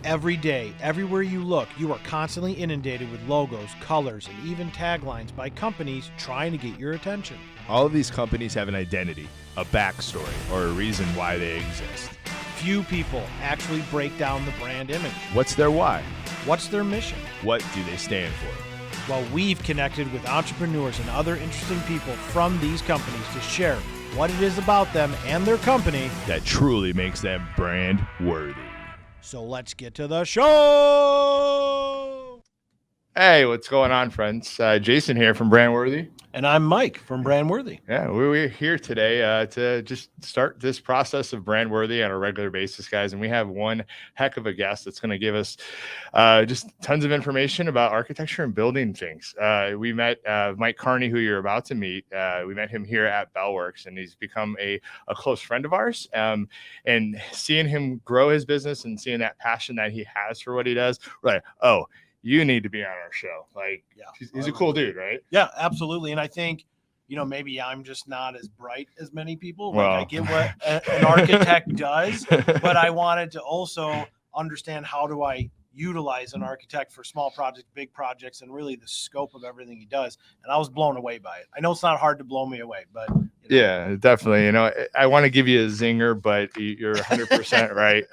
Every day, everywhere you look, you are constantly inundated with logos, colors, and even taglines by companies trying to get your attention. All of these companies have an identity, a backstory, or a reason why they exist. Few people actually break down the brand image. What's their why? What's their mission? What do they stand for? Well, we've connected with entrepreneurs and other interesting people from these companies to share what it is about them and their company that truly makes them brand worthy. So let's get to the show. Hey, what's going on, friends? Jason here from Brandworthy. And I'm Mike from Brandworthy. Yeah, we're here today to just start this process of Brandworthy on a regular basis, guys. And we have one heck of a guest that's going to give us just tons of information about architecture and building things. We met Mike Carney, who you're about to meet. We met him here at Bellworks, and he's become a close friend of ours. And seeing him grow his business and seeing that passion that he has for what he does, we're like, oh, you need to be on our show. Like, yeah, he's a cool dude, right? Yeah, absolutely. And I think, maybe I'm just not as bright as many people. Like, I get what an architect does, but I wanted to also understand how do I utilize an architect for small projects, big projects, and really the scope of everything he does. And I was blown away by it. I know it's not hard to blow me away, but yeah, definitely. I want to give you a zinger, but you're 100% right.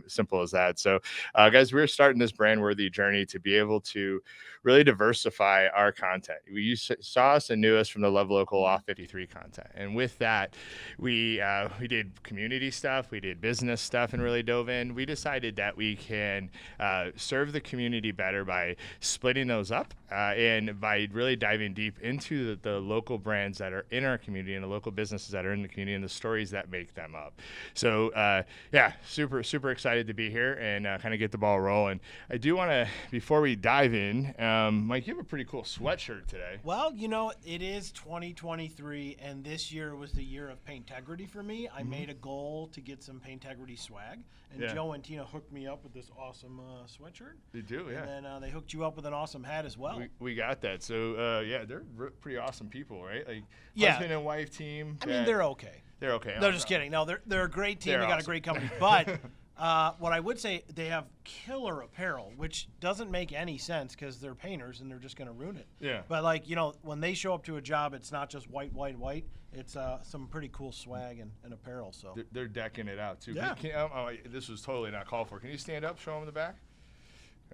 Simple as that. So, guys, we're starting this Brandworthy journey to be able to really diversify our content. You saw us and knew us from the Love Local Off 53 content. And with that, we did community stuff, we did business stuff, and really dove in. We decided that we can serve the community better by splitting those up and by really diving deep into the local brands that are in our community and the local businesses that are in the community and the stories that make them up. So yeah, super excited to be here and kind of get the ball rolling. I do want to, before we dive in, Mike, you have a pretty cool sweatshirt today. Well, it is 2023, and this year was the year of Paintegrity for me. I made a goal to get some Paintegrity swag, and Joe and Tina hooked me up with this awesome sweatshirt. They do, yeah. And then they hooked you up with an awesome hat as well. We got that. So yeah, they're pretty awesome people, right? Like, husband and wife team. I mean, they're okay. They're okay. No, just kidding. No, they're a great team. They got a great company. But what I would say, they have killer apparel, which doesn't make any sense because they're painters and they're just going to ruin it. Yeah. But when they show up to a job, it's not just white. It's some pretty cool swag and apparel. So they're decking it out too. Yeah. This was totally not called for. Can you stand up? Show them the back.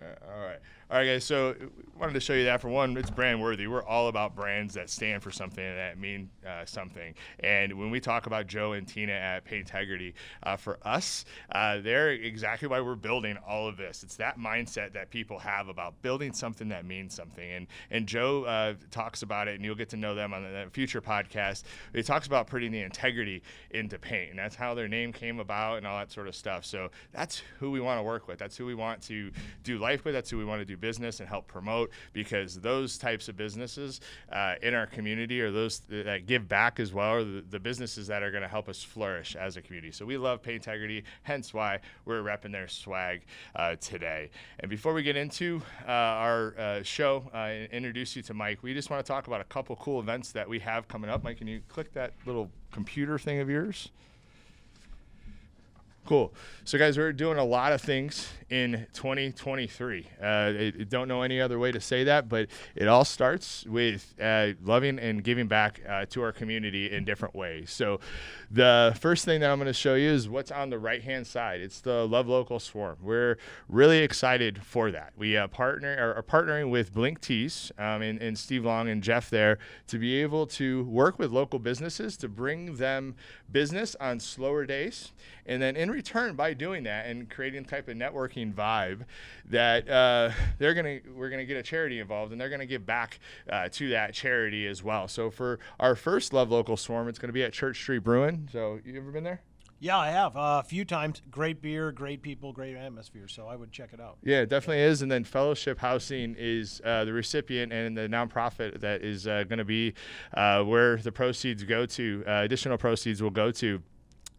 All right, guys. So wanted to show you that. For one, it's Brandworthy. We're all about brands that stand for something and that mean something. And when we talk about Joe and Tina at Paintegrity, for us, they're exactly why we're building all of this. It's that mindset that people have about building something that means something. And Joe talks about it, and you'll get to know them on the future podcast. He talks about putting the integrity into paint, and that's how their name came about and all that sort of stuff. So that's who we want to work with. That's who we want to do life with. That's who we want to do business and help promote, because those types of businesses in our community are those that give back as well, are the businesses that are going to help us flourish as a community. So we love Paintegrity, hence why we're repping their swag today. And before we get into our show and introduce you to Mike, we just want to talk about a couple cool events that we have coming up. Mike, can you click that little computer thing of yours? Cool. So, guys, we're doing a lot of things in 2023. I don't know any other way to say that, but it all starts with loving and giving back to our community in different ways. So the first thing that I'm going to show you is what's on the right-hand side. It's the Love Local Swarm. We're really excited for that. We are partnering with Blink Tees and Steve Long and Jeff there to be able to work with local businesses to bring them business on slower days. And then in return, by doing that and creating type of networking vibe, that we're gonna get a charity involved, and they're gonna give back to that charity as well. So for our first Love Local Swarm, it's gonna be at Church Street Brewing. So you ever been there? Yeah, I have a few times. Great beer, great people, great atmosphere. So I would check it out. Yeah, it definitely is. And then Fellowship Housing is the recipient and the nonprofit that is going to be where the proceeds go to. Additional proceeds will go to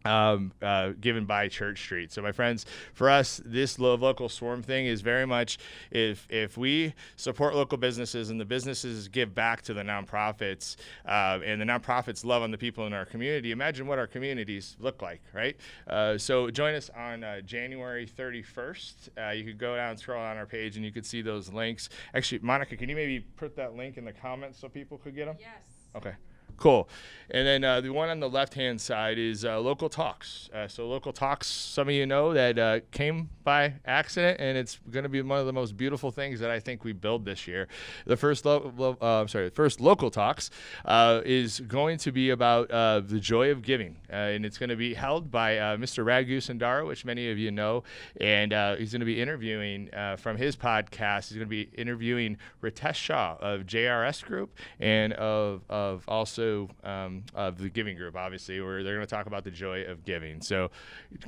given by Church Street. So my friends, for us, this local swarm thing is very much if we support local businesses and the businesses give back to the nonprofits and the nonprofits love on the people in our community, imagine what our communities look like, right? So join us on January 31st. You could go down and scroll on our page and you could see those links. Actually, Monica, can you maybe put that link in the comments so people could get them? Yes. Okay. Cool. And then the one on the left-hand side is Local Talks. So Local Talks, some of you know that came by accident, and it's going to be one of the most beautiful things that I think we build this year. The first Local Talks is going to be about the joy of giving, and it's going to be held by Mr. Raghu Sundara, which many of you know, and he's going to be interviewing from his podcast. He's going to be interviewing Ritesh Shah of JRS Group and of also of the Giving Group, obviously, where they're going to talk about the joy of giving. So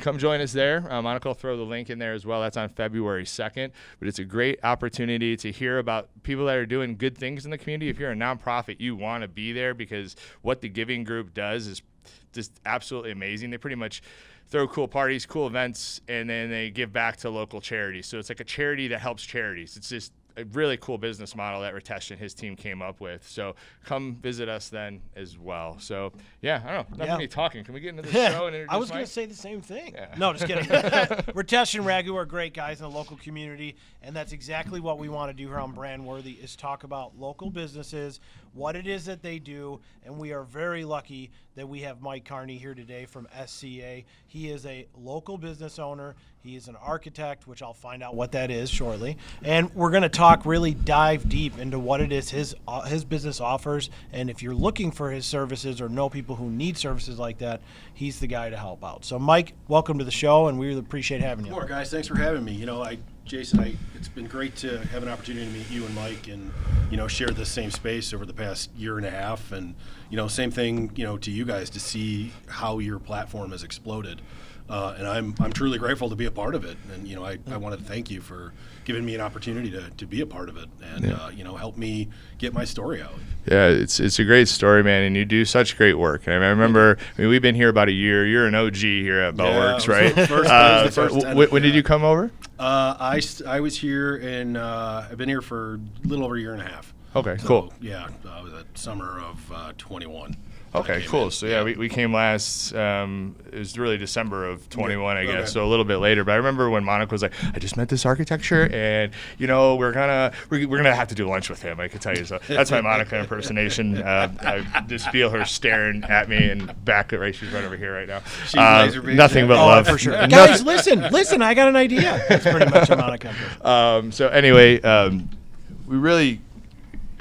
come join us there. Monica will throw the link in there as well. That's on February 2nd. But it's a great opportunity to hear about people that are doing good things in the community. If you're a nonprofit, you want to be there because what the Giving Group does is just absolutely amazing. They pretty much throw cool parties, cool events, and then they give back to local charities. So it's like a charity that helps charities. It's just a really cool business model that Ritesh and his team came up with. So come visit us then as well. So yeah, I don't know. Enough of me talking. Can we get into the show and introduce I was going Mike? to say the same thing. Yeah. No, just kidding. Ritesh and Raghu are great guys in the local community, and that's exactly what we want to do here on Brand Worthy is talk about local businesses, what it is that they do, and we are very lucky that we have Mike Carney here today from SCA. He is a local business owner. He is an architect, which I'll find out what that is shortly. And we're going to really dive deep into what it is his business offers. And if you're looking for his services or know people who need services like that, he's the guy to help out. So, Mike, welcome to the show, and we really appreciate having you. Good morning, guys. Thanks for having me. You know, Jason, it's been great to have an opportunity to meet you and Mike and, share this same space over the past year and a half. And, same thing, to you guys to see how your platform has exploded. And I'm truly grateful to be a part of it. And, I wanted to thank you for giving me an opportunity to be a part of it and, help me get my story out. Yeah, it's a great story, man, and you do such great work. And I remember, we've been here about a year. You're an OG here at Bellworks, right? When did you come over? I was here and I've been here for a little over a year and a half. Okay, cool. Yeah, it was the summer of 21. Okay, cool. So yeah, we came last. It was really December of 21, I guess. Okay. So a little bit later. But I remember when Monica was like, "I just met this architecture, and we're gonna have to do lunch with him." I can tell you. So that's my Monica impersonation. I just feel her staring at me and back at right. She's right over here right now. Nothing but love for sure. Guys, listen. I got an idea. That's pretty much a Monica impression. So anyway, we really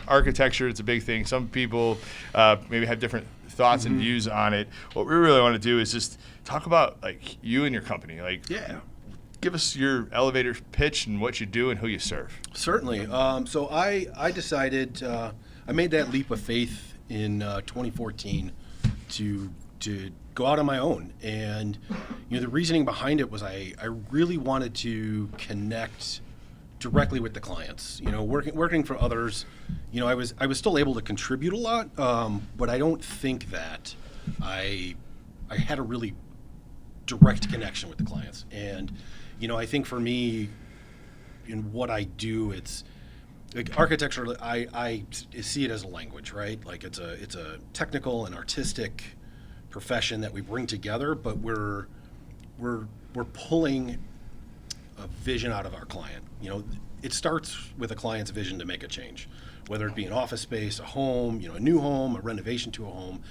architecture. It's a big thing. Some people maybe have different thoughts and views on it. What we really want to do is just talk about like you and your company. Give us your elevator pitch and what you do and who you serve. Certainly. So I decided I made that leap of faith in 2014 to go out on my own, and the reasoning behind it was I really wanted to connect directly with the clients. Working for others, I was still able to contribute a lot, but I don't think that I had a really direct connection with the clients. And I think for me, in what I do, it's like architecture. I see it as a language, right? Like it's a technical and artistic profession that we bring together, but we're pulling a vision out of our client. It starts with a client's vision to make a change, whether it be an office space, a home, a new home, a renovation to a home,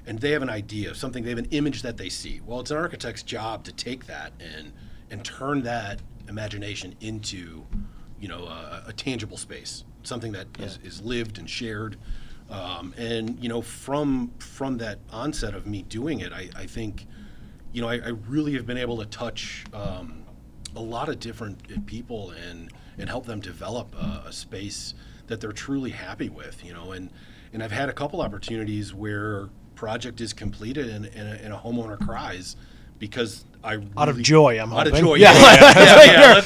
and they have an idea of something, they have an image that they see. Well, it's an architect's job to take that and turn that imagination into, a tangible space, something that is lived and shared. And from that onset of me doing it, I think, I really have been able to touch a lot of different people and help them develop a space that they're truly happy with, and I've had a couple opportunities where project is completed and a homeowner cries because out of joy, I'm hoping. Out of joy, yeah.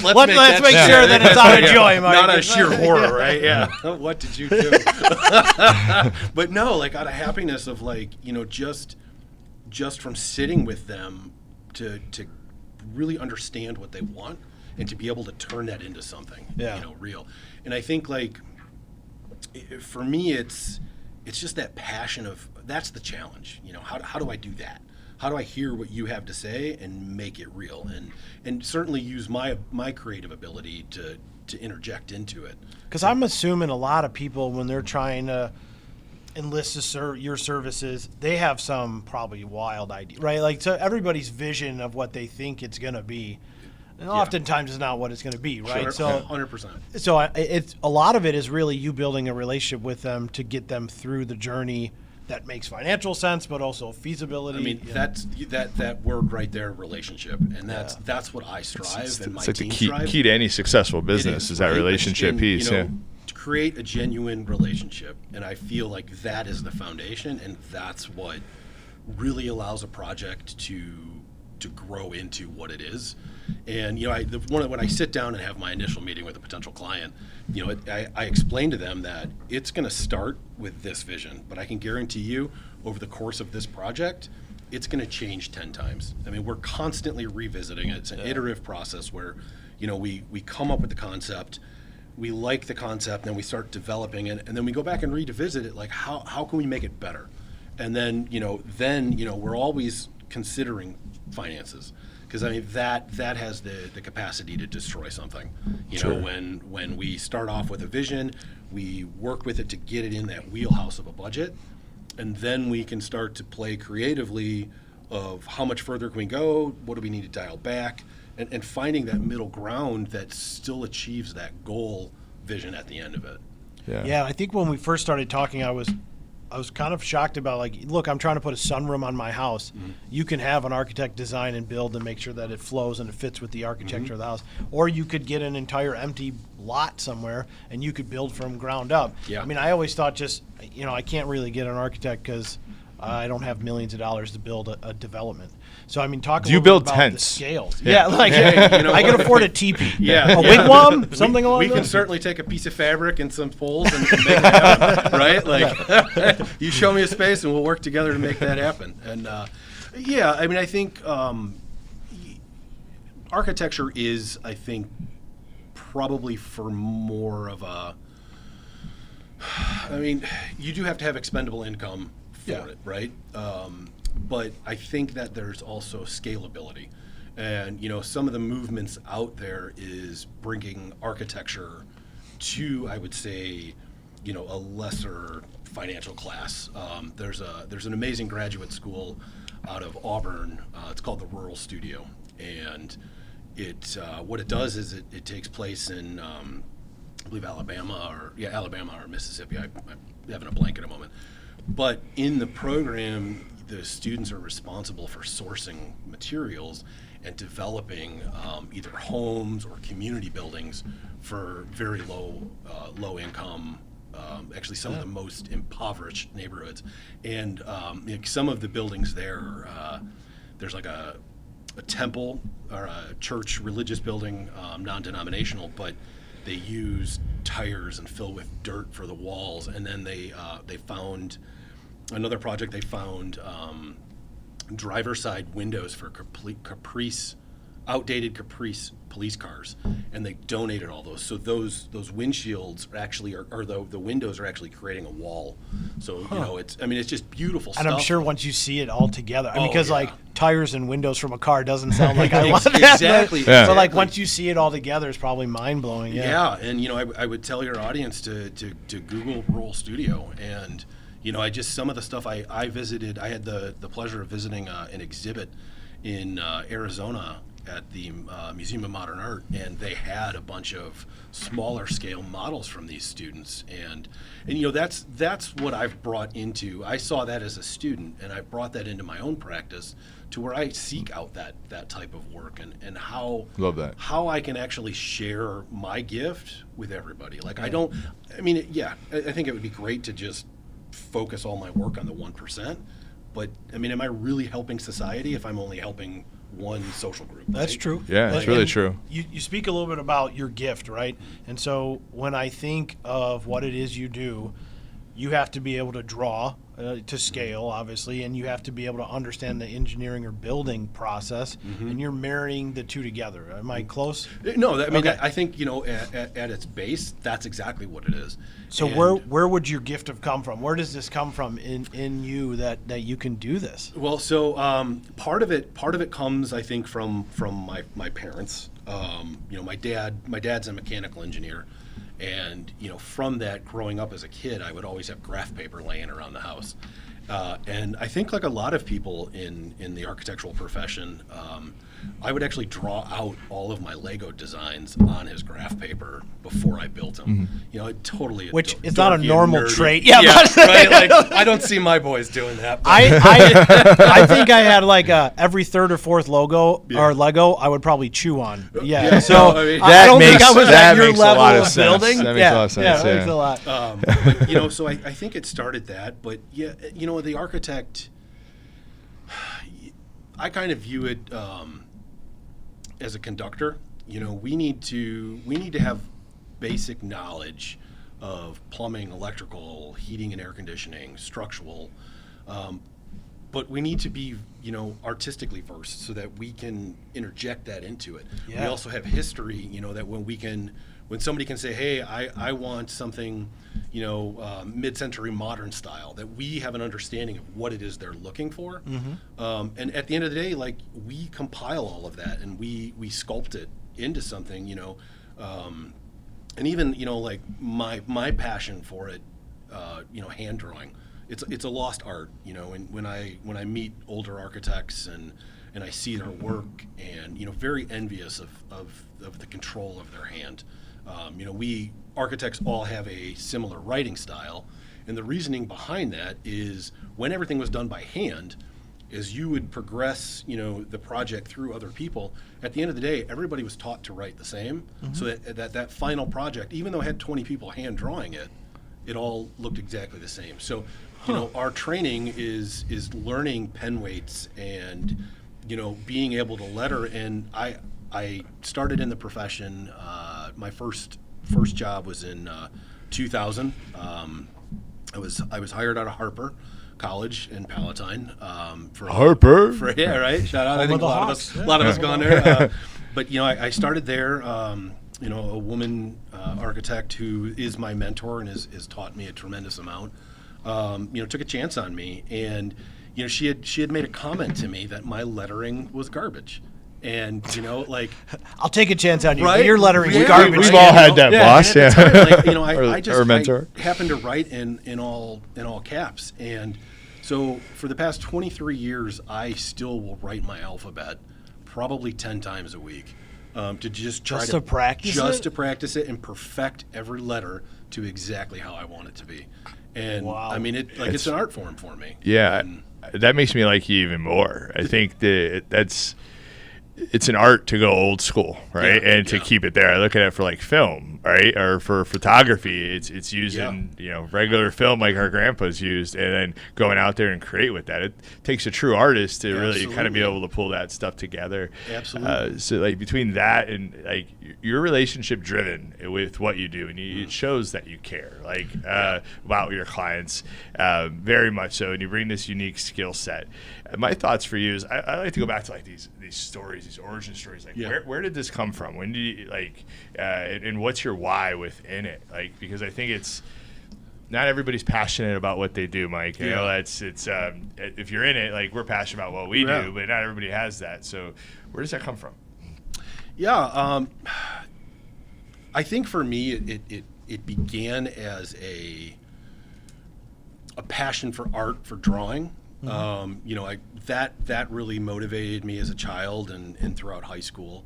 Let's make sure that it's out of joy, Mike. Not out of sheer horror, right? Yeah. What did you do? But no, out of happiness of just from sitting with them to really understand what they want and to be able to turn that into something, real. And I think like for me, it's just that passion of, that's the challenge. How do I do that? How do I hear what you have to say and make it real, and certainly use my creative ability to interject into it? Because I'm assuming a lot of people, when they're trying to enlist your services, they have some probably wild idea, right? Like, so everybody's vision of what they think it's going to be, and oftentimes is not what it's going to be, right? Sure, So 100%. So it's a lot of it is really you building a relationship with them to get them through the journey that makes financial sense, but also feasibility. I mean, that's that word right there, relationship, and that's what I strive and my it's like team the strive. key to any successful business is that right? relationship And, piece. to create a genuine relationship, and I feel like that is the foundation, and that's what really allows a project to grow into what it is. And when I sit down and have my initial meeting with a potential client, I explain to them that it's going to start with this vision, but I can guarantee you over the course of this project, it's going to change 10 times. I mean, we're constantly revisiting it. It's an iterative process where, we come up with the concept, we like the concept, then we start developing it, and then we go back and revisit it, like how can we make it better? And then, we're always considering finances, because I mean that has the capacity to destroy something. When we start off with a vision, we work with it to get it in that wheelhouse of a budget, and then we can start to play creatively of how much further can we go, what do we need to dial back, and finding that middle ground that still achieves that goal vision at the end of it. Yeah, I think when we first started talking, I was kind of shocked about, like, look, I'm trying to put a sunroom on my house. Mm-hmm. You can have an architect design and build and make sure that it flows and it fits with the architecture of the house. Or you could get an entire empty lot somewhere and you could build from ground up. Yeah. I mean, I always thought I can't really get an architect because I don't have millions of dollars to build a development. So, I mean, talk a little bit about tents? the scales. Yeah, I can afford a teepee. Yeah. A wigwam, something along we those. can certainly take a piece of fabric and some poles and make it happen, right? Like, you show me a space and we'll work together to make that happen. And I mean, I think architecture is, I think, probably for more of a, I mean, you do have to have expendable income for it, right? But I think that there's also scalability. And, some of the movements out there is bringing architecture to, I would say, a lesser financial class. There's an amazing graduate school out of Auburn. It's called the Rural Studio. And what it does is it takes place in, I believe, Alabama or Mississippi. I'm having a blank in a moment. But in the program, the students are responsible for sourcing materials and developing either homes or community buildings for very low income, actually some of the most impoverished neighborhoods. And some of the buildings there's like a temple or a church religious building, non-denominational, but they use tires and fill with dirt for the walls. And then they found another project. They found driver's side windows for outdated Caprice police cars, and they donated all those. So those windshields actually the windows are actually creating a wall. So it's just beautiful stuff. And I'm sure once you see it all together, like tires and windows from a car doesn't sound like I want that. Exactly. But like once you see it all together, it's probably mind blowing. Yeah, and I would tell your audience to Google Rural Studio, and some of the stuff I visited. I had the pleasure of visiting an exhibit in Arizona at the Museum of Modern Art, and they had a bunch of smaller scale models from these students, and that's what I've brought into. I saw that as a student, and I brought that into my own practice to where I seek out that type of work and how I can actually share my gift with everybody. Like I think it would be great to just focus all my work on the 1%, but I mean, am I really helping society if I'm only helping one social group? Right? That's true. Yeah, that's really true. You speak a little bit about your gift, right? And so when I think of what it is you do, you have to be able to draw to scale, obviously, and you have to be able to understand the engineering or building process, and you're marrying the two together. Am I close? No, I mean, Okay. I think, at its base, that's exactly what it is. So And- where would your gift have come from? Where does this come from in you that you can do this? Well, so part of it comes, I think, from my parents. My dad's a mechanical engineer, and from that, growing up as a kid, I would always have graph paper laying around the house. And I think, like a lot of people in the architectural profession, I would actually draw out all of my Lego designs on his graph paper before I built them. Totally. Which is not a dorky and normal nerdy. trait. Yeah, but- right. Like, I don't see my boys doing that. But I think I had like every third or fourth logo or Lego I would probably chew on. Yeah. Yeah, So no, I mean, I don't think makes- I was that at your makes a level lot of of sense. building. That makes yeah, a lot of sense, Yeah, it yeah. makes a lot. but, so I think it started that. But yeah, the architect, I kind of view it as a conductor. We need to have basic knowledge of plumbing, electrical, heating and air conditioning, structural, but we need to be artistically versed so that we can interject that into it. Yeah. We also have history, that when somebody can say, hey, I want something, mid-century modern style, that we have an understanding of what it is they're looking for. And at the end of the day, like, we compile all of that and we sculpt it into something, and even, like my passion for it, hand drawing, it's a lost art, and when I meet older architects and I see their work and, very envious of the control of their hand. We architects all have a similar writing style, and the reasoning behind that is when everything was done by hand, as you would progress, the project through other people, at the end of the day, everybody was taught to write the same, so that final project, even though it had 20 people hand drawing it, it all looked exactly the same. So, our training is learning pen weights and, being able to letter. And I started in the profession. My first job was in 2000. I was hired out of Harper College in Palatine. Harper? Yeah, right. Shout out. I Home think of a the lot Hawks. of us gone there. But I started there. A woman architect who is my mentor and has taught me a tremendous amount. Took a chance on me, and she had made a comment to me that my lettering was garbage. And I'll take a chance on you. Right? But your lettering is Yeah. garbage. We've all had that, boss. and at Yeah. the time, like, Or mentor. I happened to write in all caps, and so for the past 23 years, I still will write my alphabet probably 10 times a week, to just try Just to practice just it? to practice it and perfect every letter to exactly how I want it to be. And Wow. I mean, it's an art form for me. Yeah, And, that makes me like you even more. I think it's an art to go old school, right? Yeah, and to yeah. keep it there. I look at it for like film, right? Or for photography, it's using, regular film like our grandpas used, and then going out there and create with that. It takes a true artist to really kind of be Absolutely. able to pull that stuff together. Absolutely. So like between that and like you're relationship driven with what you do, and it shows that you care about your clients, very much so, and you bring this unique skill set. My thoughts for you is I like to go back to like these stories, these origin stories. Like where did this come from? When did you and what's your why within it? Like, because I think it's not everybody's passionate about what they do, Mike. You know, it's if you're in it, like we're passionate about what we do, but not everybody has that. So where does that come from? Yeah, I think for me, it began as a passion for art, for drawing. That really motivated me as a child and throughout high school.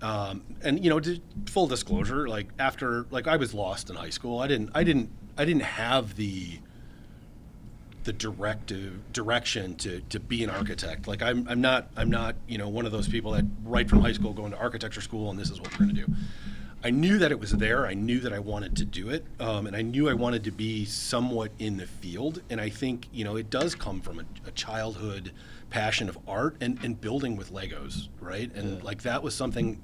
Full disclosure, I was lost in high school. I didn't have the direction to be an architect. Like I'm not one of those people that right from high school going to architecture school and this is what we're going to do. I knew that it was there. I knew that I wanted to do it, and I knew I wanted to be somewhat in the field. And I think it does come from a childhood passion of art and building with Legos, right? And that was something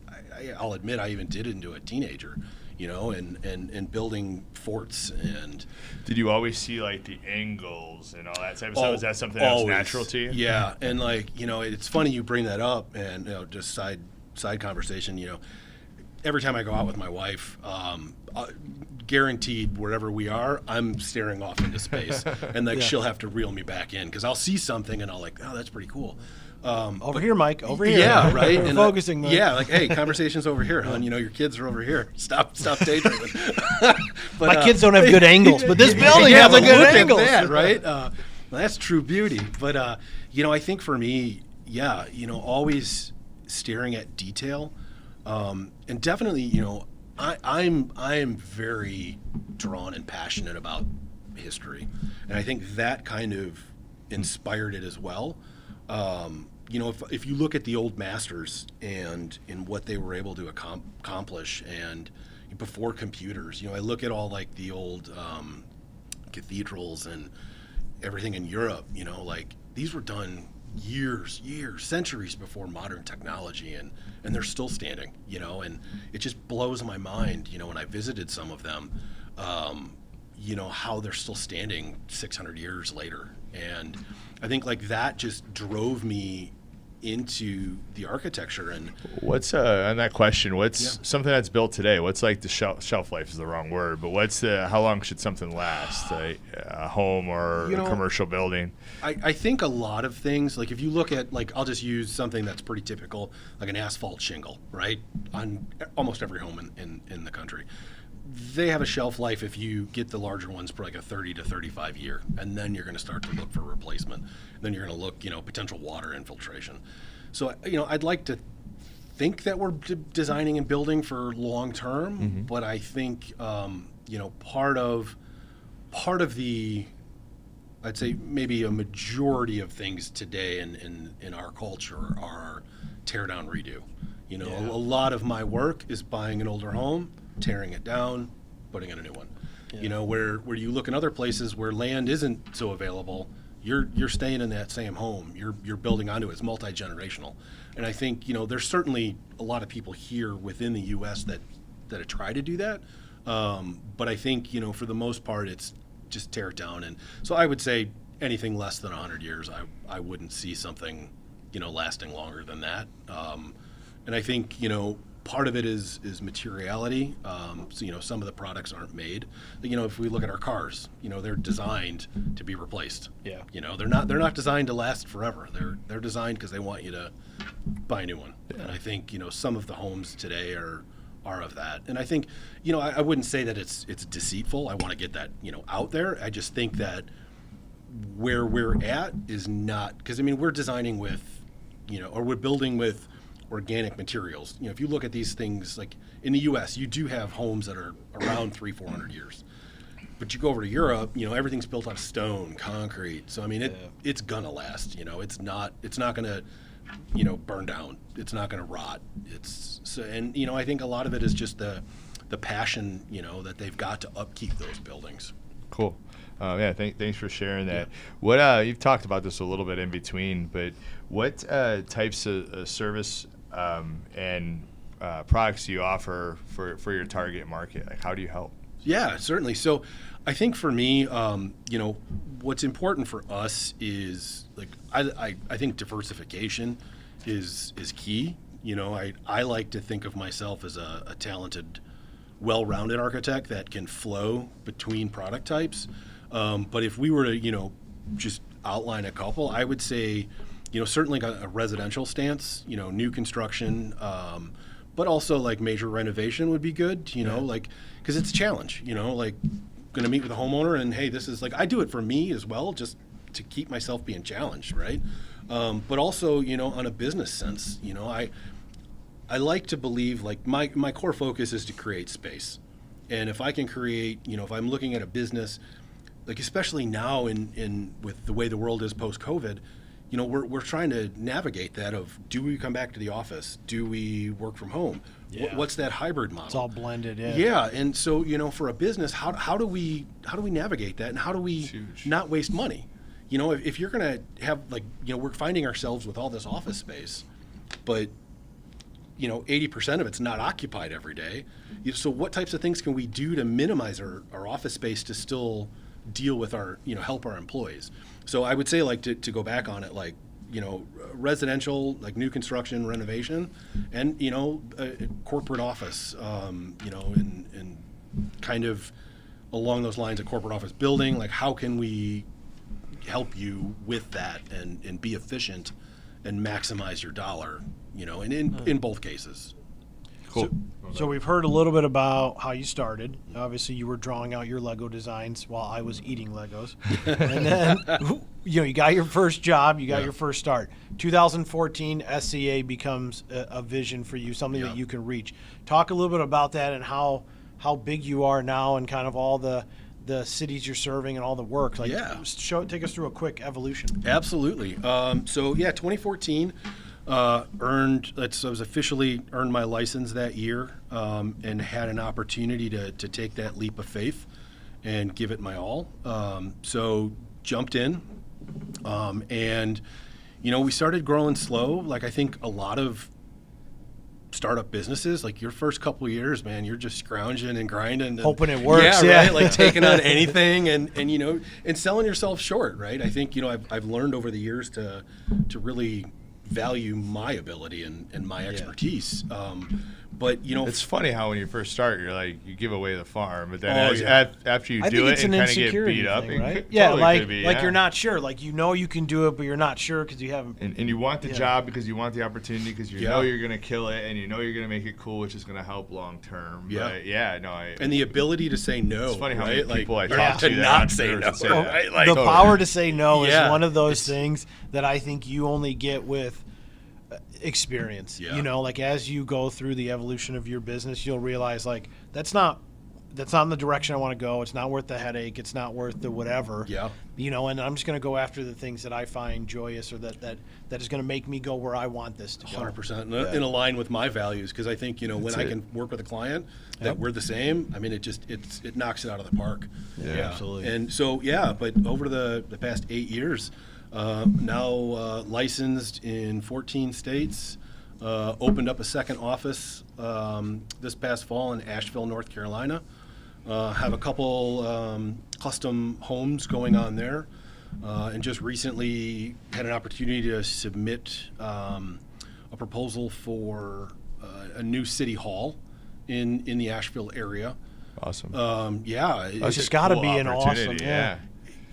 I'll admit I even did into a teenager. and building forts. And did you always see like the angles and all that type of stuff? Is that something that was always. natural to you? Yeah, and it's funny you bring that up, and just side conversation. Every time I go out with my wife, guaranteed wherever we are, I'm staring off into space, and she'll have to reel me back in because I'll see something and I'll oh, that's pretty cool. Over here, Mike. Over here. Yeah, right. We're focusing. Yeah, hey, conversation's over here, hon. Your kids are over here. Stop daydreaming. My kids don't have good angles, but this building has a good angle. Right? That's true beauty. But I think for me, always staring at detail, and definitely, I am very drawn and passionate about history, and I think that kind of inspired it as well. If you look at the old masters and in what they were able to accomplish, and before computers, I look at all like the old cathedrals and everything in Europe. These were done years, centuries before modern technology, and they're still standing. And it just blows my mind. When I visited some of them, how they're still standing 600 years later. And I think that just drove me into the architecture. And what's on that question, what's something that's built today, what's like the shelf life is the wrong word, but what's how long should something last, a home or a commercial building? I think a lot of things, if you look at I'll just use something that's pretty typical, like an asphalt shingle, right, on almost every home in the country. They have a shelf life, if you get the larger ones, for a 30 to 35 year, and then you're going to start to look for replacement. Then you're going to look, potential water infiltration. So, I'd like to think that we're designing and building for long term, but I think, part of the, I'd say maybe a majority of things today in our culture are tear down, redo. A lot of my work is buying an older home, tearing it down, putting in a new one. Where you look in other places where land isn't so available, you're staying in that same home. You're building onto it. It's multi-generational. And I think, there's certainly a lot of people here within the U.S. that try to do that. But I think, for the most part, it's just tear it down. And so I would say anything less than 100 years, I wouldn't see something, lasting longer than that. And I think, part of it is materiality. So, some of the products aren't made. If we look at our cars, they're designed to be replaced. Yeah. They're not designed to last forever. They're designed because they want you to buy a new one. Yeah. And I think, some of the homes today are of that. And I think, I wouldn't say that it's deceitful. I want to get that, out there. I just think that where we're at is not, because we're designing with, or we're building with organic materials. If you look at these things, like in the U.S., you do have homes that are around 300-400 years. But you go over to Europe, everything's built out of stone, concrete. So it's gonna last. It's not gonna, burn down. It's not gonna rot. I think a lot of it is just the passion, that they've got to upkeep those buildings. Cool. Thanks for sharing that. What you've talked about this a little bit in between, but what types of service and products do you offer for your target market? How do you help? Yeah, certainly. So I think for me, what's important for us is I think diversification is key. I like to think of myself as a talented, well-rounded architect that can flow between product types. But if we were to, just outline a couple, I would say, certainly a residential stance, new construction, but also major renovation would be good, because it's a challenge, going to meet with a homeowner and, hey, this is I do it for me as well, just to keep myself being challenged, right? But also, on a business sense, I like to believe my core focus is to create space. And if I can create, if I'm looking at a business, especially now in with the way the world is post-COVID, we're trying to navigate that of, do we come back to the office? Do we work from home? Yeah. What's that hybrid model? It's all blended in. Yeah, and so for a business, how do we navigate that, and how do we not waste money? If you're gonna have we're finding ourselves with all this office space, but 80% of it's not occupied every day. So what types of things can we do to minimize our office space to still deal with our, help our employees? So I would say, like, to go back on it, like, residential, like new construction, renovation, and, corporate office, and kind of along those lines, a corporate office building, like how can we help you with that and be efficient and maximize your dollar, and in both cases. Cool. So we've heard a little bit about how you started. Obviously, you were drawing out your Lego designs while I was eating Legos. And then, you got your first job, you got your first start. 2014, SCA becomes a vision for you, something that you can reach. Talk a little bit about that and how big you are now and kind of all the cities you're serving and all the work. Like, take us through a quick evolution. Absolutely. 2014. I was officially earned my license that year, and had an opportunity to take that leap of faith and give it my all. So jumped in, and we started growing slow. Like I think a lot of startup businesses, like your first couple of years, man, you're just scrounging and grinding, and, hoping it works. Yeah, right. Like taking on anything and selling yourself short, right? I think I've learned over the years to really value my ability and my expertise. But it's funny how when you first start, you're like, you give away the farm, but then after you I do think it it's and an kind of get insecurity beat up, thing, right? Totally You're not sure. Like, you can do it, but you're not sure because you haven't. And you want the job because you want the opportunity because you know you're going to kill it and you know you're going to make it cool, which is going to help long term. Yeah. But and the ability to say no. It's funny how right? many people like, I talk to that not say no. say that. Right? Like, the power to say no is one of those it's things that I think you only get with experience. Like as you go through the evolution of your business, you'll realize like that's not in the direction I want to go. It's not worth the headache. It's not worth the whatever. Yeah. And I'm just going to go after the things that I find joyous or that is going to make me go where I want this to go. 100% in line with my values, because I think when I can work with a client that we're the same, I mean it knocks it out of the park. Yeah, absolutely. And so but over the past 8 years, now licensed in 14 states, opened up a second office this past fall in Asheville, North Carolina. Have a couple custom homes going on there, and just recently had an opportunity to submit a proposal for a new city hall in the Asheville area. Awesome. It's got to be an awesome.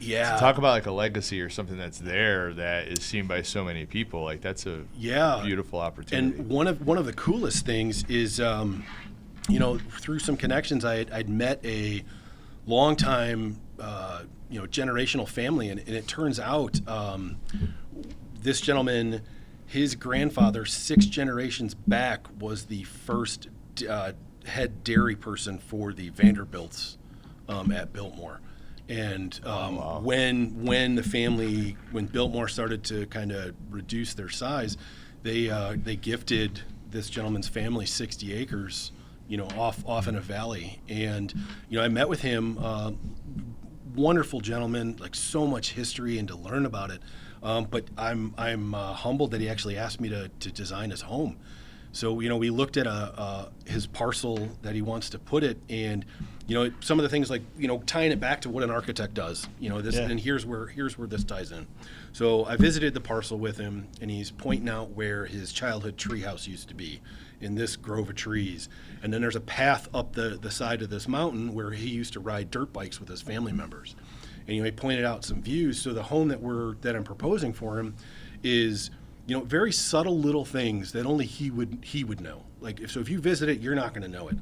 Yeah. So talk about like a legacy or something that's there that is seen by so many people. Like that's a beautiful opportunity. And one of the coolest things is, through some connections, I'd met a longtime, generational family, and it turns out this gentleman, his grandfather, 6 generations back, was the first head dairy person for the Vanderbilts at Biltmore. And when Biltmore started to kind of reduce their size, they gifted this gentleman's family 60 acres, off in a valley. And I met with him, wonderful gentleman, like so much history and to learn about it. But I'm humbled that he actually asked me to design his home. So we looked at his parcel that he wants to put it, and some of the things like tying it back to what an architect does. And here's where this ties in. So I visited the parcel with him, and he's pointing out where his childhood treehouse used to be in this grove of trees, and then there's a path up the side of this mountain where he used to ride dirt bikes with his family members. And he pointed out some views. So the home that I'm proposing for him is very subtle little things that only he would know. Like if you visit it, you're not going to know it.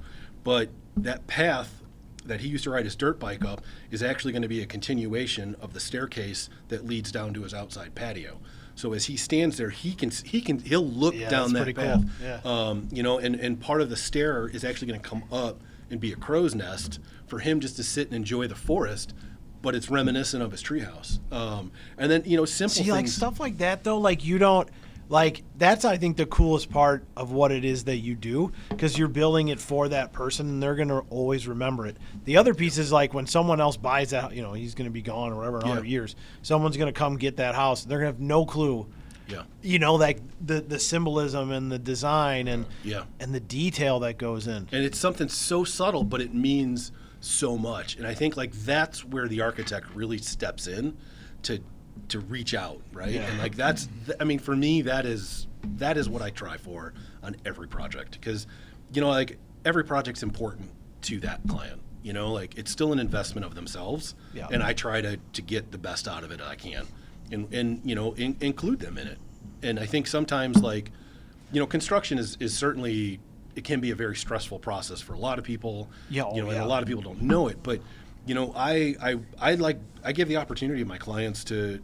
But that path that he used to ride his dirt bike up is actually going to be a continuation of the staircase that leads down to his outside patio. So as he stands there, he'll look down that path. Cool. Yeah. And part of the stair is actually going to come up and be a crow's nest for him just to sit and enjoy the forest. But it's reminiscent of his treehouse. And then, simple things. Like stuff like that, though, like you don't, like that's, I think, the coolest part of what it is that you do, because you're building it for that person and they're going to always remember it. The other piece is like when someone else buys that, he's going to be gone or whatever in 100 years. Someone's going to come get that house. They're going to have no clue Yeah. You know, like the symbolism and the design and Yeah. and the detail that goes in. And it's something so subtle, but it means so much. And I think like that's where the architect really steps in to reach out, right? Yeah. And like that's, I mean, for me, that is what I try for on every project, because, you know, like every project's important to that client. You know, like it's still an investment of themselves, Yeah. and I try to get the best out of it I can, and you know, include them in it. And I think sometimes, like, you know, construction is certainly, it can be a very stressful process for a lot of people. Yeah, you know, and yeah. a lot of people don't know it. But you know, I give the opportunity to my clients to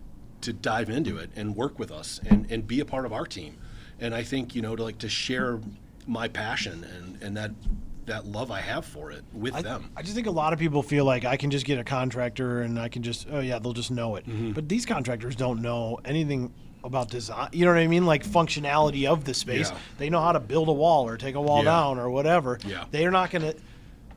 dive into it and work with us and be a part of our team. And I think, you know, to share my passion and that love I have for it with them. I just think a lot of people feel like I can just get a contractor and I can just, oh yeah, they'll just know it. Mm-hmm. But these contractors don't know anything about design. You know what I mean? Like functionality of the space. Yeah. They know how to build a wall or take a wall Yeah. down or whatever. Yeah. They're not going to,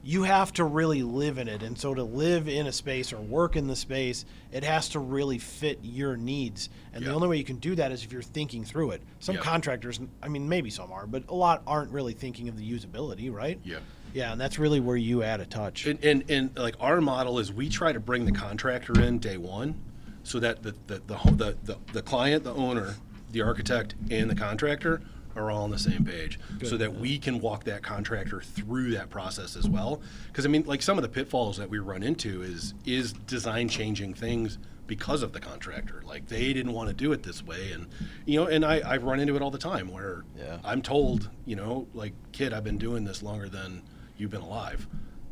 you have to really live in it. And so to live in a space or work in the space, it has to really fit your needs. And the Yeah. only way you can do that is if you're thinking through it. Some Yeah. contractors, I mean, maybe some are, but a lot aren't really thinking of the usability, right? Yeah. Yeah, and that's really where you add a touch. And like our model is we try to bring the contractor in day one, so that the client, the owner, the architect, and the contractor are all on the same page, so that we can walk that contractor through that process as well. Because I mean, like some of the pitfalls that we run into is design changing things because of the contractor. Like they didn't want to do it this way, and you know, and I run into it all the time where I'm told, you know, like, kid, I've been doing this longer than you've been alive.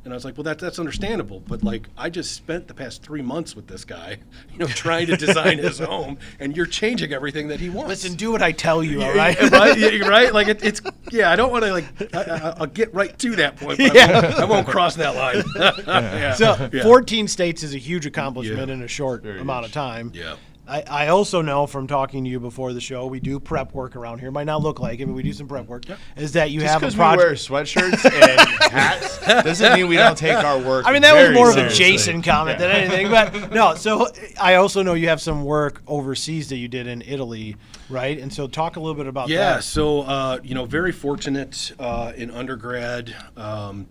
And I was like, well, that's understandable, but like I just spent the past 3 months with this guy, you know, trying to design his home, and you're changing everything that he wants. Listen, do what I tell you, all right? Right? Yeah, right? Like it's I don't want to like I'll get right to that point, but I won't cross that line. Yeah. So Yeah. 14 states is a huge accomplishment Yeah. in a short Very amount huge. of time. Yeah. I also know from talking to you before the show, we do prep work around here. Might not look like it, but we do some prep work. Is that you Just have a because we wear project? sweatshirts and hats doesn't mean we don't take our work. I mean, that was very more of a seriously. Jason comment than anything. But no, so I also know you have some work overseas that you did in Italy, right? And so talk a little bit about Yeah, that. so you know, very fortunate in undergrad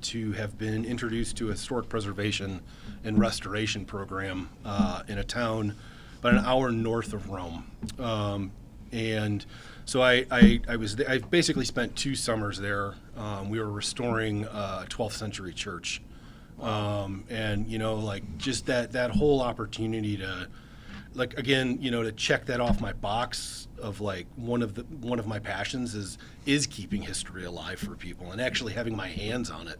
to have been introduced to a historic preservation and restoration program in a town about an hour north of Rome, and so I basically spent 2 summers there. We were restoring a 12th century church, and you know, like just that whole opportunity to, like, again, you know, to check that off my box of like one of my passions is keeping history alive for people and actually having my hands on it.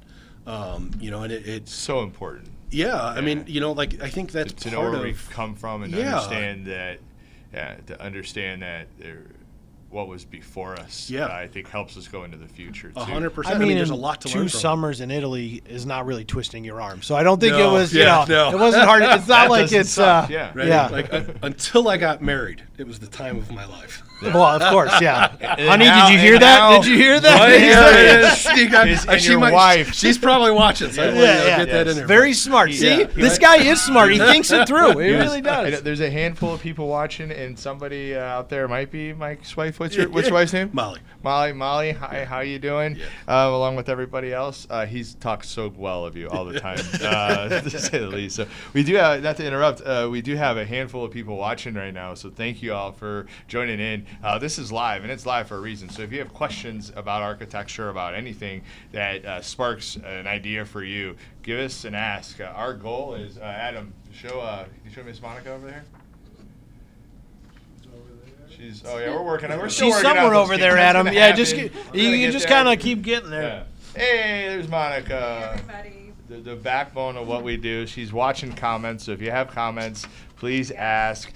You know, and it's So important I mean, you know, like I think that's to know part where of we've come from and Yeah. understand that. Yeah, to understand that what was before us. Yeah. I think helps us go into the future too. 100%. I mean, there's a lot to learn two from it. summers in Italy is not really twisting your arm. So I don't think it No, was, yeah, you know, no. it wasn't hard. It's not That like doesn't it's, suck, yeah. Right? Yeah. Like until I got married, it was the time of my life. well, of course, yeah. And Honey, now- did you hear and that? now- Did you hear that? Right? Yeah, she got- And your wife. She's probably watching. So I wanted to get that in there. Very smart. See, Yeah. this guy is smart. He thinks it through. He Yes. really And does. there's a handful of people watching, and somebody out there might be Mike's wife. What's your wife's name? Molly. Molly, hi, how you doing? Yeah. Along with everybody else, he's talks so well of you all the time, to say the least. So we do have, not to interrupt, we do have a handful of people watching right now. So thank you all for joining in. This is live, and it's live for a reason. So if you have questions about architecture, about anything that sparks an idea for you, give us an ask. Our goal is, Adam, can you show Miss Monica over there? She's, oh yeah, we're working on it. We're still She's working out somewhere those over kinks. there, That's Adam. gonna Yeah, happen. just We're you gonna can get just there. kind of keep getting there. Yeah. Hey, there's Monica. Everybody. The backbone of what we do. She's watching comments, so if you have comments, please ask.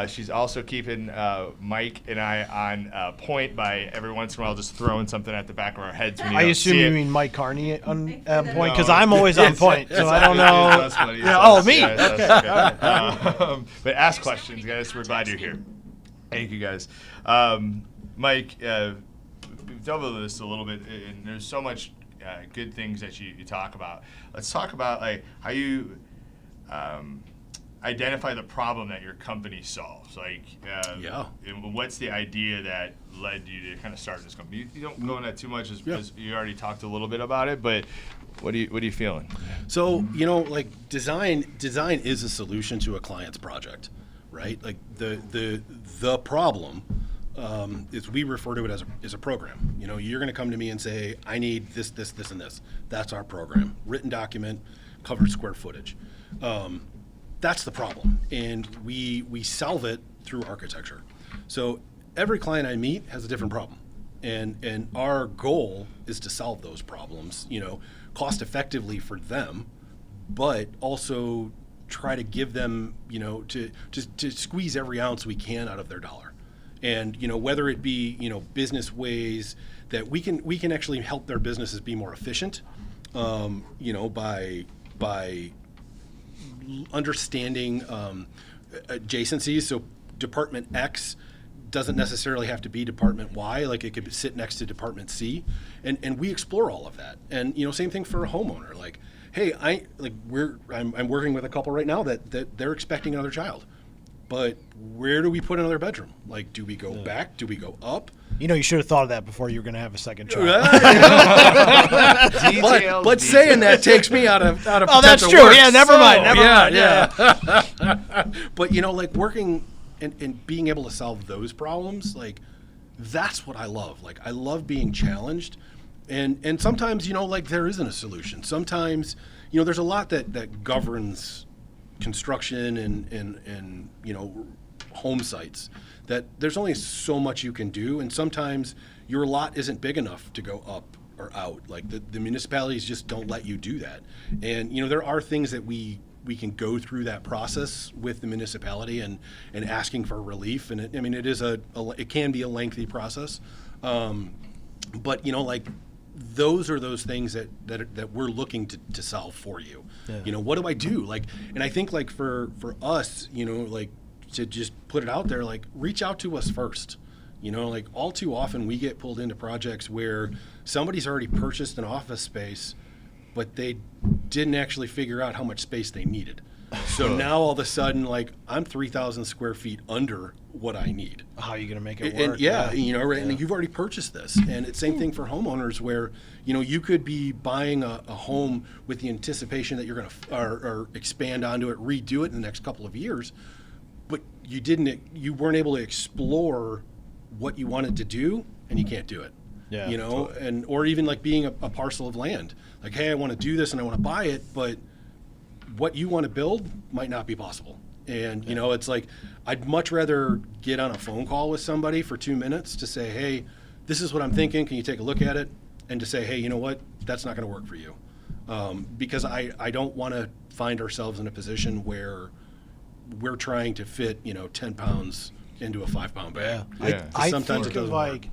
She's also keeping Mike and I on point by every once in a while just throwing something at the back of our heads when you I don't assume see you it. mean Mike Carney on Thanks for point that. because No, I'm always on point, so I don't know. That's what he Yeah, says. oh, me. Yeah, that's Okay. good. But ask questions, guys. We're glad you're here. Thank you, guys. Mike, we've delved into this a little bit, and there's so much good things that you talk about. Let's talk about like how you identify the problem that your company solves. Like, and what's the idea that led you to kind of start this company? You don't go into that too much, as you already talked a little bit about it, but what are you feeling? So, like design is a solution to a client's project, right? Like the problem is, we refer to it as a program. You're going to come to me and say, I need this, this, this, and this. That's our program. Written document, covered square footage. That's the problem, and we solve it through architecture. So every client I meet has a different problem, and our goal is to solve those problems, cost effectively for them, but also try to give them, to squeeze every ounce we can out of their dollar. And whether it be business ways that we can actually help their businesses be more efficient, by understanding adjacencies. So Department X doesn't necessarily have to be Department Y. Like, it could sit next to Department C, and we explore all of that. And same thing for a homeowner. Like, hey, I'm working with a couple right now that they're expecting another child, but where do we put another bedroom? Like, do we go back? Do we go up? You should have thought of that before you were going to have a second child. But saying that takes me out of oh, that's potential true. work. Yeah, never mind. But like working and being able to solve those problems, like, that's what I love. Like, I love being challenged, and sometimes like, there isn't a solution. Sometimes there's a lot that governs construction and home sites, that there's only so much you can do, and sometimes your lot isn't big enough to go up or out. Like, the municipalities just don't let you do that. And there are things that we can go through that process with the municipality and asking for relief. And it can be a lengthy process, but like, those are those things that we're looking to solve for you. What do I do? Like, and I think, like, for us, like, to just put it out there, like, reach out to us first. Like, all too often we get pulled into projects where somebody's already purchased an office space, but they didn't actually figure out how much space they needed. So now all of a sudden, like, I'm 3,000 square feet under what I need. How are you going to make it work? Right? And you've already purchased this. And it's same thing for homeowners, where you could be buying a home with the anticipation that you're going to or expand onto it, redo it in the next couple of years, but you weren't able to explore what you wanted to do, and you can't do it. Totally. Or even like being a parcel of land. Like, hey, I want to do this and I want to buy it, but what you want to build might not be possible. And it's like, I'd much rather get on a phone call with somebody for 2 minutes to say, hey, this is what I'm thinking, can you take a look at it? And to say, hey, you know what, that's not going to work for you. Because I don't want to find ourselves in a position where we're trying to fit 10 pounds into a 5-pound bag. I sometimes think it of, doesn't like,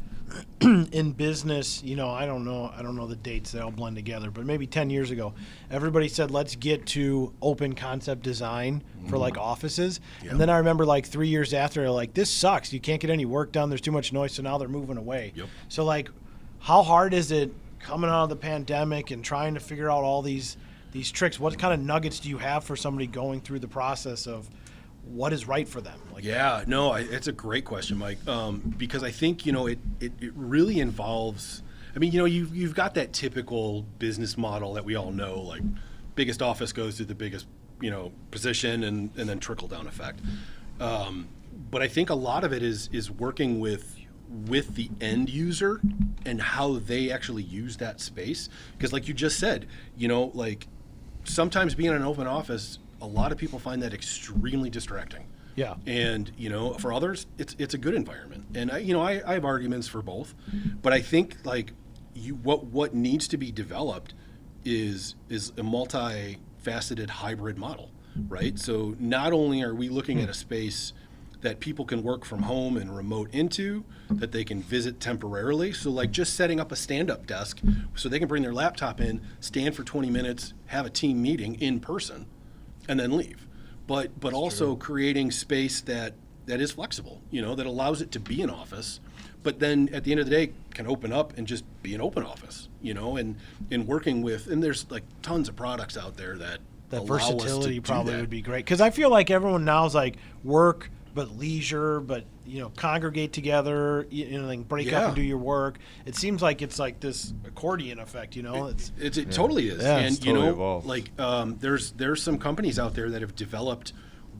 in business, I don't know the dates, they all blend together, but maybe 10 years ago, everybody said, let's get to open concept design for like offices. Yep. And then I remember, like, 3 years after, they're like, this sucks. You can't get any work done. There's too much noise. So now they're moving away. Yep. So, like, how hard is it coming out of the pandemic and trying to figure out all these tricks? What kind of nuggets do you have for somebody going through the process of what is right for them? Like, it's a great question, Mike, because I think it really involves, you've got that typical business model that we all know, like, biggest office goes to the biggest position, and then trickle down effect, but I think a lot of it is working with the end user and how they actually use that space, because like you just said, like, sometimes being in an open office, a lot of people find that extremely distracting. Yeah. And for others, it's a good environment. And I have arguments for both, but I think, like, what needs to be developed is a multifaceted hybrid model, right? So not only are we looking at a space that people can work from home and remote into, that they can visit temporarily. So, like, just setting up a stand-up desk so they can bring their laptop in, stand for 20 minutes, have a team meeting in person, and then leave. But also creating space that is flexible, that allows it to be an office, but then at the end of the day can open up and just be an open office, and working with, and there's like tons of products out there that That allow us to versatility do probably that. would be great, because I feel like everyone now is like work but leisure, but congregate together, like break up Yeah. and do your work. It seems like it's like this accordion effect, It totally is. Yeah, And it's totally evolved. like there's some companies out there that have developed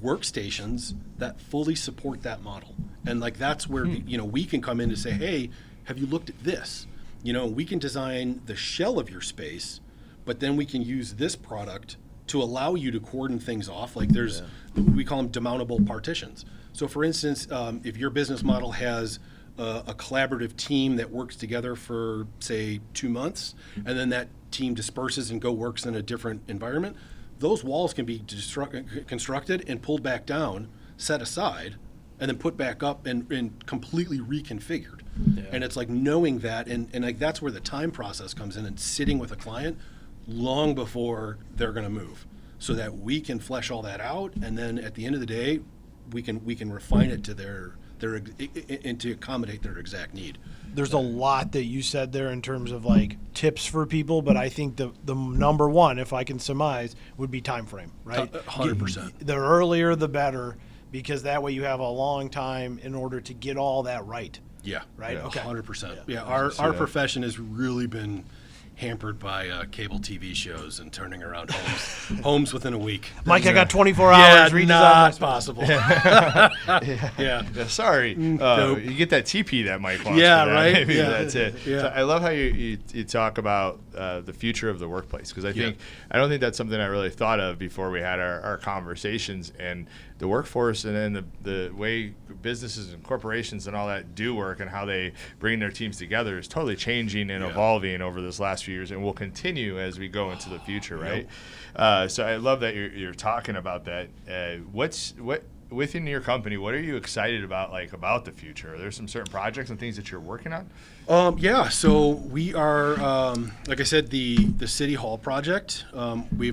workstations that fully support that model. And like that's where we can come in to say, hey, have you looked at this? We can design the shell of your space, but then we can use this product to allow you to cordon things off. Like we call them demountable partitions. So for instance, if your business model has a collaborative team that works together for, say, 2 months, and then that team disperses and works in a different environment, those walls can be constructed and pulled back down, set aside, and then put back up and completely reconfigured. Yeah. And it's like knowing that, and like that's where the time process comes in, and sitting with a client long before they're going to move, so that we can flesh all that out, and then at the end of the day, we can refine it to their and to accommodate their exact need. There's a lot that you said there in terms of like tips for people, but I think the number one, if I can surmise, would be time frame, right? 100%. The earlier the better, because that way you have a long time in order to get all that right. Yeah. Right. Yeah, Okay. 100%. Yeah. Yeah. Our profession has really been hampered by cable TV shows and turning around homes within a week. Mike, I got 24 hours. Redesign not my- possible. Yeah. Yeah, sorry. Nope. You get that TP that Mike wants. Yeah, for that. right? Maybe Yeah. that's it. Yeah. So I love how you talk about the future of the workplace, because I don't think that's something I really thought of before we had our conversations. And the workforce, and then the way businesses and corporations and all that do work, and how they bring their teams together is totally changing and evolving over this last few years, and will continue as we go into the future, right? So I love that you're talking about that. What within your company, what are you excited about, about the future? Are there some certain projects and things that you're working on? So we are, like I said, the City Hall project. We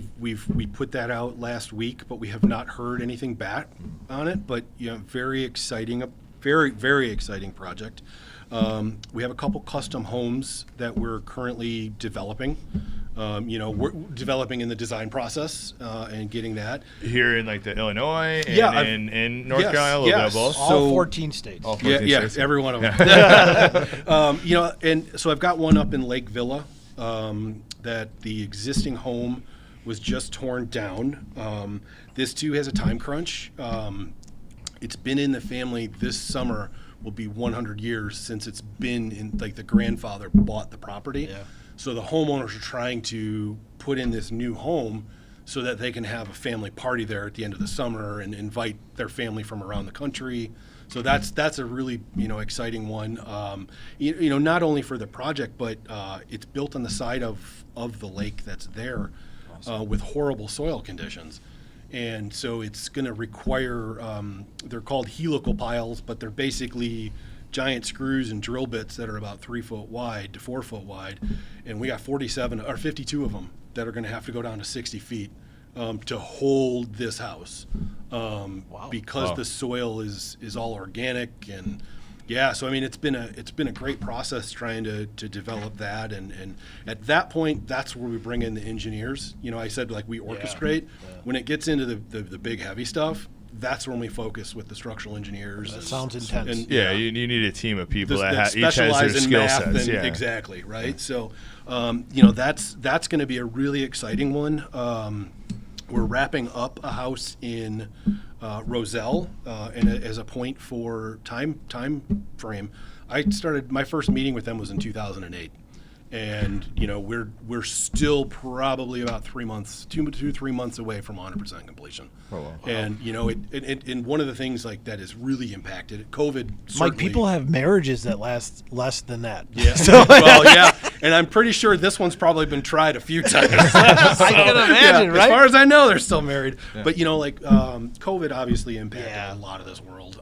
put that out last week, but we have not heard anything back on it. But very exciting, very very exciting project. We have a couple custom homes that we're currently developing. We're developing in the design process and getting that Here in the Illinois and in North Carolina, a little bit of both. All 14 states. All 14 states. Every one of them. And so I've got one up in Lake Villa that the existing home was just torn down. This too has a time crunch. It's been in the family. This summer will be 100 years since it's been in, the grandfather bought the property. Yeah. So the homeowners are trying to put in this new home so that they can have a family party there at the end of the summer and invite their family from around the country. So that's a really exciting one. Not only for the project, but it's built on the side of the lake that's there, with horrible soil conditions. And so it's going to require, they're called helical piles, but they're basically giant screws and drill bits that are about 3 foot wide to 4 foot wide. And we got 47 or 52 of them that are going to have to go down to 60 feet to hold this house. Because the soil is all organic. And so I mean, it's been a great process trying to develop that. And at that point, that's where we bring in the engineers. I said we orchestrate. When it gets into the big heavy stuff, that's when we focus with the structural engineers. That sounds intense. And, you need a team of people that each has specialize their in skill math sets. and exactly, right? So, that's going to be a really exciting one. We're wrapping up a house in Roselle, and as a point for time frame, I started my first meeting with them was in 2008. And we're still probably about 3 months, 3 months away from 100% completion. Oh, wow. And and one of the things that has really impacted it, COVID. Mike, people have marriages that last less than that. Yeah. Well, yeah, and I'm pretty sure this one's probably been tried a few times. I can imagine, right? As far as I know, they're still married. Yeah. But COVID obviously impacted a lot of this world.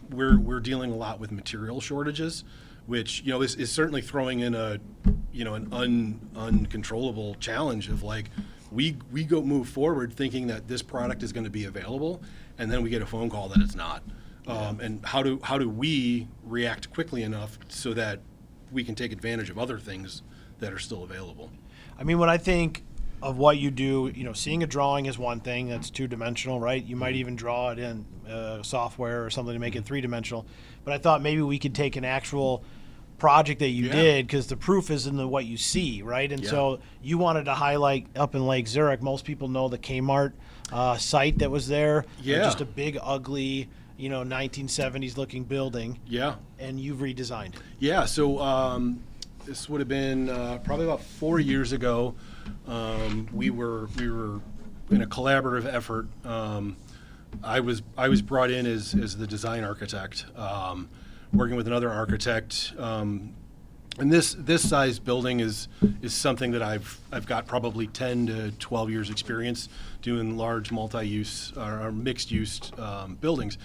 We're dealing a lot with material shortages, which is certainly throwing in an uncontrollable challenge of we go move forward thinking that this product is going to be available, and then we get a phone call that it's not. And how do we react quickly enough so that we can take advantage of other things that are still available? I mean, when I think of what you do. Seeing a drawing is one thing that's 2-dimensional, right? You might even draw it in software or something to make it 3-dimensional. But I thought maybe we could take an actual project that you did, because the proof is in what you see, right? And so you wanted to highlight up in Lake Zurich. Most people know the Kmart site that was there. Just a big, ugly, 1970s looking building. Yeah. And you've redesigned it. Yeah. So this would have been probably about 4 years ago. We were in a collaborative effort. I was brought in as the design architect, working with another architect. And this size building is something that I've got probably 10 to 12 years experience doing large multi-use or mixed-use buildings.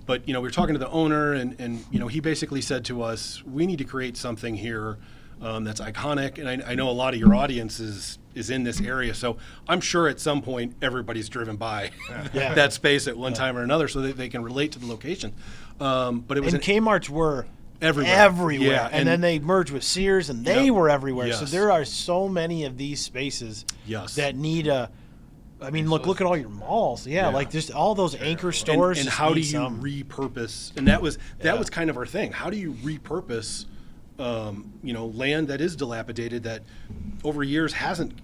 But we were talking to the owner, and he basically said to us, we need to create something here that's iconic. And I know a lot of your audience is in this area, so I'm sure at some point everybody's driven by that space at one time or another, so that they can relate to the location. But it was Kmart's were everywhere. Yeah, and then they merged with Sears, and they were everywhere. Yes. So there are so many of these spaces that need a. I mean, look at all your malls. Yeah, like just all those anchor stores. And how do you repurpose? And that was kind of our thing. How do you repurpose, land that is dilapidated, that over years hasn't,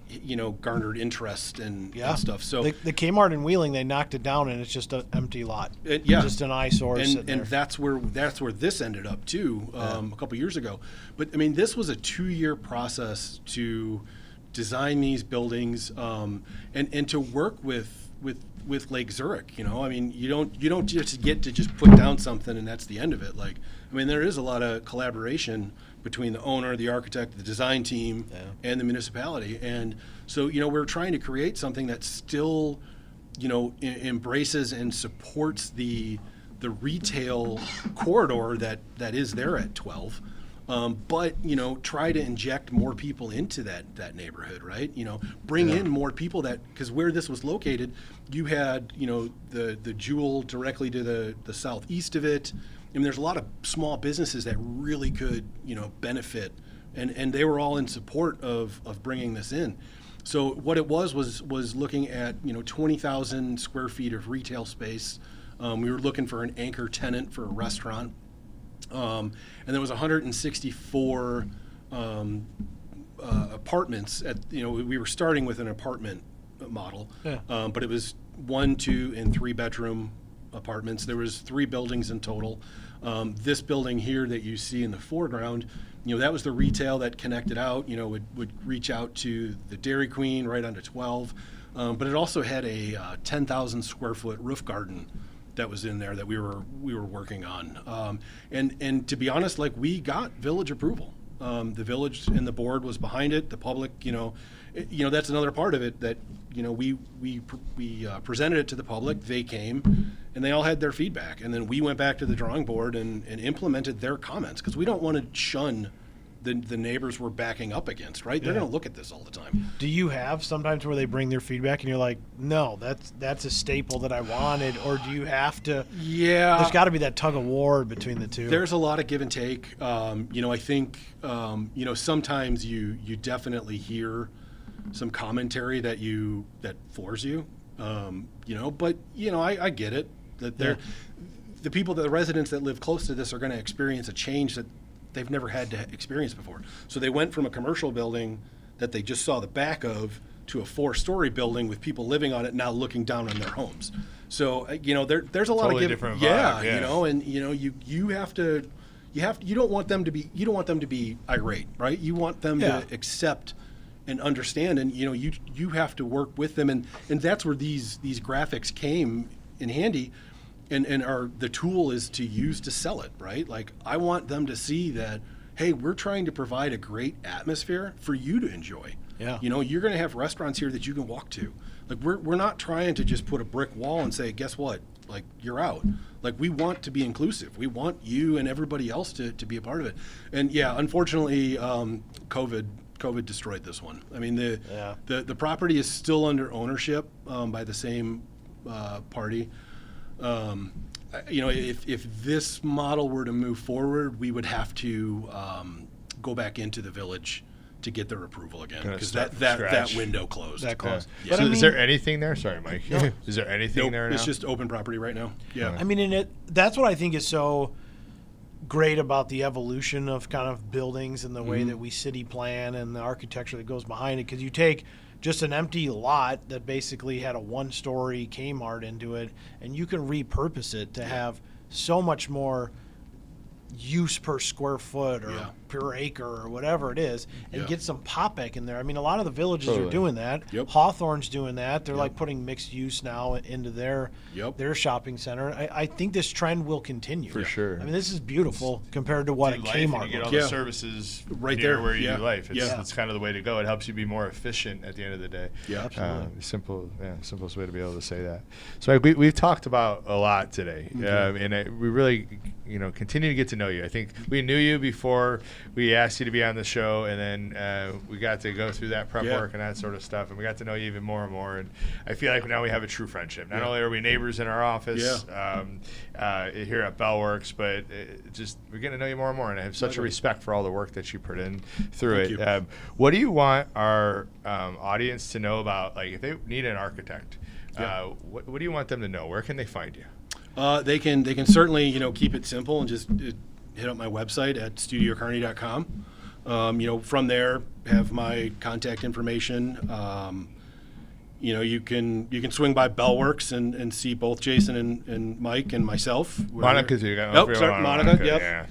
garnered interest and stuff. So the Kmart in Wheeling, they knocked it down, and it's just an empty lot. Just an eyesore. And that's where this ended up too, a couple years ago. But I mean, this was a 2-year process to design these buildings, and to work with Lake Zurich. I mean, you don't just get to just put down something and that's the end of it. Like, I mean, there is a lot of collaboration between the owner, the architect, the design team, and the municipality. And so, we're trying to create something that still, embraces and supports the retail corridor that is there at 12. But try to inject more people into that neighborhood, right? Bring in more people, because where this was located, you had the Jewel directly to the southeast of it. I mean, there's a lot of small businesses that really could benefit, and they were all in support of bringing this in. So what it was looking at 20,000 square feet of retail space. We were looking for an anchor tenant for a restaurant. And there was 164 apartments we were starting with an apartment model, but it was 1, 2, and 3 bedroom apartments. There was 3 buildings in total. This building here that you see in the foreground, that was the retail that connected out, would reach out to the Dairy Queen right onto 12. But it also had a 10,000 square foot roof garden that was in there that we were working on, and to be honest, like, we got village approval. The village and the board was behind it. The public, that's another part of it, that we presented it to the public. They came and they all had their feedback, and then we went back to the drawing board and implemented their comments, because we don't want to shun the neighbors we're backing up against, right? They're going to look at this all the time. Do you have sometimes where they bring their feedback and you're like, no, that's a staple that I wanted, or do you have to? Yeah, there's got to be that tug of war between the two. There's a lot of give and take. I think sometimes you definitely hear some commentary that floors you. But I get it, that the residents that live close to this are going to experience a change that they've never had to experience before. So they went from a commercial building that they just saw the back of to a 4-story building with people living on it, now looking down on their homes. So there's a lot totally of different vibe, and you don't want them to be irate, right? You want them to accept and understand, and you have to work with them, and that's where these graphics came in handy. And the tool is to use to sell it, right? Like, I want them to see that, hey, we're trying to provide a great atmosphere for you to enjoy. Yeah. You're going to have restaurants here that you can walk to. Like, we're not trying to just put a brick wall and say, guess what? Like, you're out. Like, we want to be inclusive. We want you and everybody else to be a part of it. And unfortunately, COVID destroyed this one. I mean, the property is still under ownership by the same party. If this model were to move forward, we would have to go back into the village to get their approval again, Gonna because start that from scratch. window closed. That close. Yeah. But So I is mean, there anything there? Sorry, Mike. No. Is there anything Nope, there now? it's just open property right now. Yeah. I mean, that's what I think is so great about the evolution of kind of buildings and the way that we city plan and the architecture that goes behind it. Because you take just an empty lot that basically had a one-story Kmart into it, and you can repurpose it to have so much more use per square foot or per acre or whatever it is, and get some pop back in there. I mean, a lot of the villages are doing that. Yep. Hawthorne's doing that. They're like putting mixed use now into their shopping center. I think this trend will continue. For sure. I mean, this is beautiful compared to what a Life, and Kmart you get was. all the services Right near there. where you Yeah. do life. It's, Yeah. it's kind of the way to go. It helps you be more efficient at the end of the day. Yeah, absolutely. Simplest way to be able to say that. So we've talked about a lot today, and we really, continue to get to know you. I think we knew you before we asked you to be on the show, and then we got to go through that prep work and that sort of stuff, and we got to know you even more and more. And I feel like now we have a true friendship. Not only are we neighbors in our office here at Bellworks, but we're getting to know you more and more. And I have such a respect for all the work that you put in through Thank it. What do you want our audience to know about, like, if they need an architect? What do you want them to know? Where can they find you? They can certainly keep it simple and just hit up my website at studiocarney.com. From there, have my contact information. You can swing by Bellworks and see both Jason and Mike and myself. Monica's here. Monica. Yep.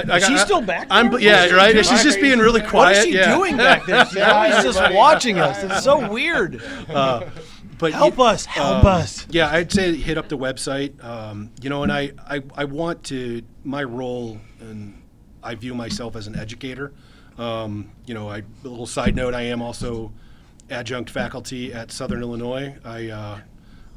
Is she still back there? Right. She's just being really quiet. What is she doing back there? She's always just watching us. It's so weird. But help us. Yeah, I'd say hit up the website. And I want to, my role, and I view myself as an educator. A little side note, I am also adjunct faculty at Southern Illinois. I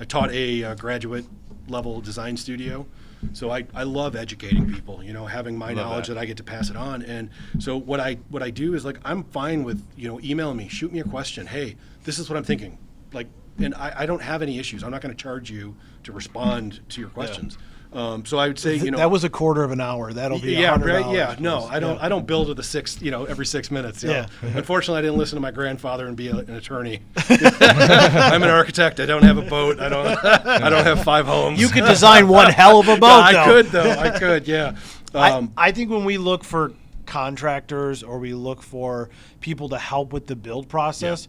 taught a graduate level design studio. So I love educating people, having my knowledge that I get to pass it on. And so what I do is, like, I'm fine with, emailing me, shoot me a question. Hey, this is what I'm thinking. Like, and I don't have any issues. I'm not going to charge you to respond to your questions. So I would say, that was a quarter of an hour. That'll be $100. right. Yeah, no, I don't bill to the every 6 minutes. Unfortunately, I didn't listen to my grandfather and be an attorney. I'm an architect. I don't have a boat. I don't have 5 homes. You could design one hell of a boat. I could. Yeah. I think when we look for contractors or we look for people to help with the build process,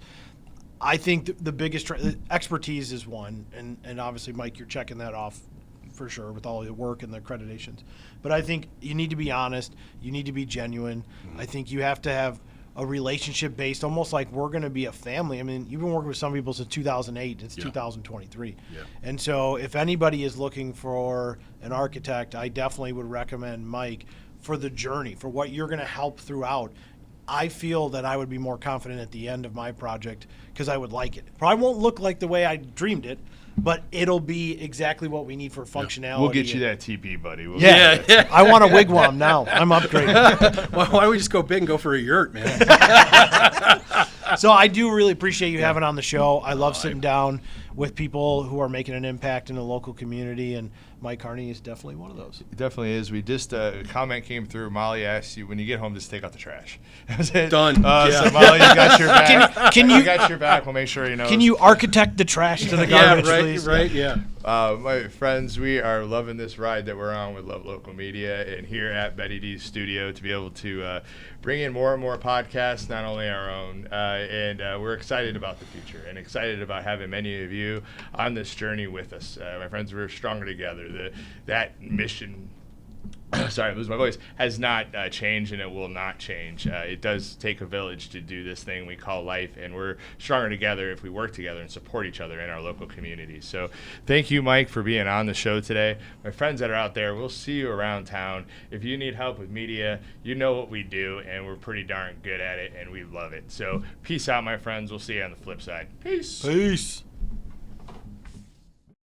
I think the biggest expertise is one, and obviously, Mike, you're checking that off for sure with all your work and the accreditations. But I think you need to be honest. You need to be genuine. I think you have to have a relationship based, almost like we're going to be a family. I mean, you've been working with some people since 2008. It's 2023. Yeah. And so if anybody is looking for an architect, I definitely would recommend Mike for the journey, for what you're going to help throughout. I feel that I would be more confident at the end of my project because I would like it. Probably won't look like the way I dreamed it, but it'll be exactly what we need for functionality. We'll get you that TP, buddy. I want a wigwam now. I'm upgrading. Why don't we just go big and go for a yurt, man? So I do really appreciate you having on the show. I love sitting down with people who are making an impact in the local community, and Mike Carney is definitely one of those. It definitely is. We just, a comment came through. Molly asked you, when you get home, just take out the trash. Done. So Molly, you got your back. Can you got your back. We'll make sure you know. Can you architect the trash to the garbage, please? Right, yeah. My friends, we are loving this ride that we're on with Love Local Media and here at Betty D's studio to be able to bring in more and more podcasts, not only our own, and we're excited about the future and excited about having many of you on this journey with us. My friends, we're stronger together. That mission, sorry, I lose my voice, has not changed, and it will not change. It does take a village to do this thing we call life, and we're stronger together if we work together and support each other in our local communities. So thank you, Mike, for being on the show today. My friends that are out there, we'll see you around town. If you need help with media, you know what we do, and we're pretty darn good at it, and we love it. So peace out, my friends. We'll see you on the flip side. Peace. Peace.